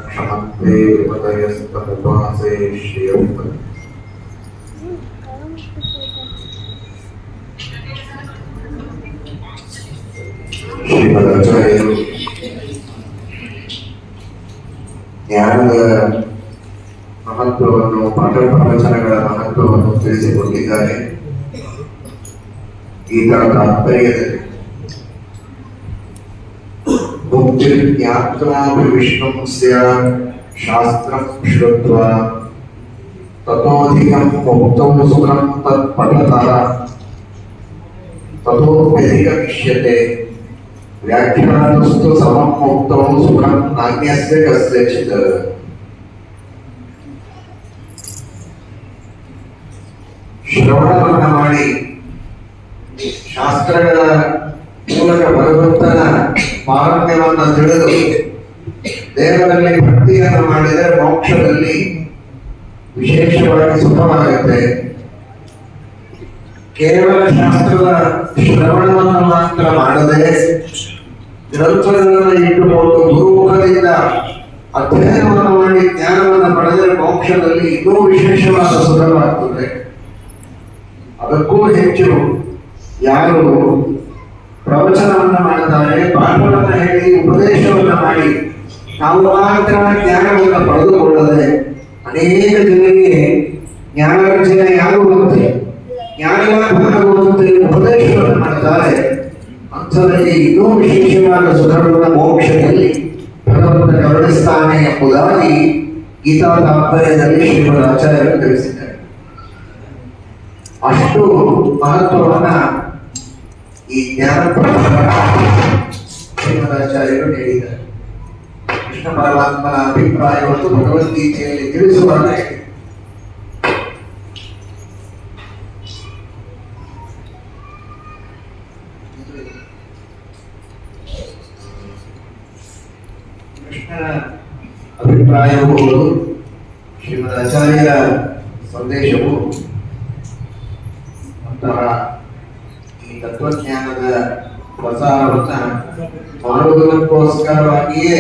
क्षमन्ते विपतयस्ततपासे श्रियं ಶ್ರೀಮದಾಚಾರ್ಯರು ಜ್ಞಾನದ ಮಹತ್ವವನ್ನು ಪಾಠ ಪ್ರವಚನಗಳ ಮಹತ್ವವನ್ನು ತಿಳಿಸಿಕೊಟ್ಟಿದ್ದಾರೆ. ಗೀತಾ ತಾತ್ಪರ್ಯದಲ್ಲಿ ಮುಕ್ತಿರ್ಜ್ಞಾತ್ವಾಪಿ ವಿಷ್ಣುಂ ಸ್ಯಾತ್ ಶಾಸ್ತ್ರಂ ಶ್ರುತ್ವಾ ತತೋಧಿಕಂ ಮುಕ್ತೌ ಸುಖಂ ತತ್ ಪಠತಃ ತತೋಪ್ಯಧಿಗಮಿಷ್ಯತೆ ವ್ಯಾಖ್ಯಾನಸ್ತು ಸಮಂ ಮುಕ್ತೌ ಸುಖಂ ನಾನ್ಯಸ್ಯ ಕಸ್ಯಚಿತ್. ಶ್ರವಣವನ್ನು ಮಾಡಿ ಶಾಸ್ತ್ರಗಳ ಮೂಲಕ ಭಗವಂತನ ಪಾರಮ್ಯವನ್ನು ತಿಳಿದು ದೇವರಲ್ಲಿ ಭಕ್ತಿಯನ್ನು ಮಾಡಿದರೆ ಮೋಕ್ಷದಲ್ಲಿ ವಿಶೇಷವಾಗಿ ಸುಖವಾಗುತ್ತೆ. ಕೇವಲ ಶಾಸ್ತ್ರದ ಶ್ರವಣವನ್ನು ಮಾತ್ರ ಮಾಡದೆ ಗ್ರಂಥಗಳನ್ನು ಇಟ್ಟುಕೊಂಡು ಗುರುಮುಖದಿಂದ ಅಧ್ಯಯನವನ್ನು ಮಾಡಿ ಜ್ಞಾನವನ್ನು ಪಡೆದರೆ ಮೋಕ್ಷದಲ್ಲಿ ಇನ್ನೂ ವಿಶೇಷವಾದ ಸುಖವಾಗ್ತದೆ. ಅದಕ್ಕೂ ಹೆಚ್ಚು ಯಾರು ಪ್ರವಚನವನ್ನು ಮಾಡುತ್ತಾರೆ, ಪಾಠವನ್ನು ಹೇಳಿ ಉಪದೇಶವನ್ನು ಮಾಡಿ ನಾವು ಮಾತ್ರ ಜ್ಞಾನವನ್ನು ಪಡೆದುಕೊಳ್ಳದೆ ಅನೇಕ ಜನರಿಗೆ ಜ್ಞಾನಾರ್ಜನೆ ಆಗುವಂತೆ ಜ್ಞಾನವಾಗುವಂತೆ ಉಪದೇಶವನ್ನು ಮಾಡುತ್ತಾರೆ. ಅಂಥವರಿಗೆ ಇನ್ನೂ ವಿಶೇಷವಾದ ಸುಖವನ್ನು ಮೋಕ್ಷದಲ್ಲಿ ಭಗವಂತ ಕರುಣಿಸ್ತಾನೆ ಎಂಬುದಾಗಿ ಗೀತಾ ತಾತ್ಪರ್ಯದಲ್ಲಿ ಶ್ರೀಮದ್ ಆಚಾರ್ಯರು ತಿಳಿಸಿದ್ದಾರೆ. ಅಷ್ಟು ಮಹತ್ವವನ್ನ ಈ ಜ್ಞಾನ ಶ್ರೀಮದಾಚಾರ್ಯರು ನೀಡಿದ್ದಾರೆ. ಕೃಷ್ಣ ಪರಮಾತ್ಮನ ಅಭಿಪ್ರಾಯವನ್ನು ಭಗವದ್ಗೀತೆಯಲ್ಲಿ ತಿಳಿಸುವಾಗ ಕೃಷ್ಣನ ಅಭಿಪ್ರಾಯವೂ ಶ್ರೀಮದಾಚಾರ್ಯರ ಸಂದೇಶವು ಈ ತತ್ವಜ್ಞಾನದ ಪ್ರಸಾರವನ್ನ ಮಾಡುವುದಕ್ಕೋಸ್ಕರವಾಗಿಯೇ